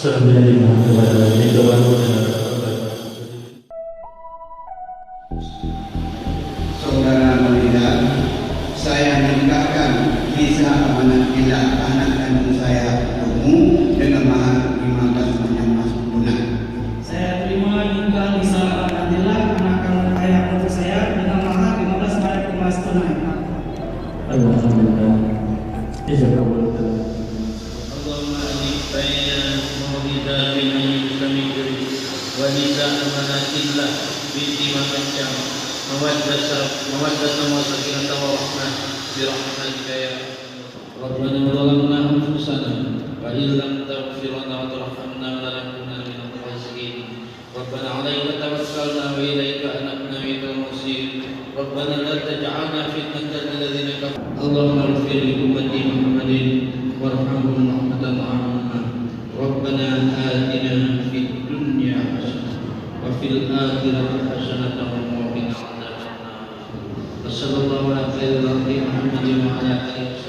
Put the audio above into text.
Assalamualaikum warahmatullahi wabarakatuh. Saudara Melihat, saya menikahkan Lisa Amanat Ila, anak kandung saya untukmu dengan mahar 15 banyak emas tunai. Saya terima nikah Lisa Amanat, anak kandung ayah untuk saya dengan mahar 15 banyak emas tunai. Alhamdulillah. Jazakallahu. اللهم ألف بين موهبة بين المستمعين ونساء أمانات الله بنت مكة مودة وسكينة ورحمة برحمتك يا ربنا ظلمنا أنفسنا وإن لم تغفر لنا وترحمنا لنكونن من الخاسرين ربنا عليك توكلنا وإليك أنبنا من المصير ربنا لا تجعلنا فتنة للذين كفروا اللهم اغفر لأمة محمد وارحمهم رحمة عامة ربنا آتنا في الدنيا حسنة وفي الآخرة حسنة وقنا عذاب النار وصلى الله على خير الخلق محمد وعلى آله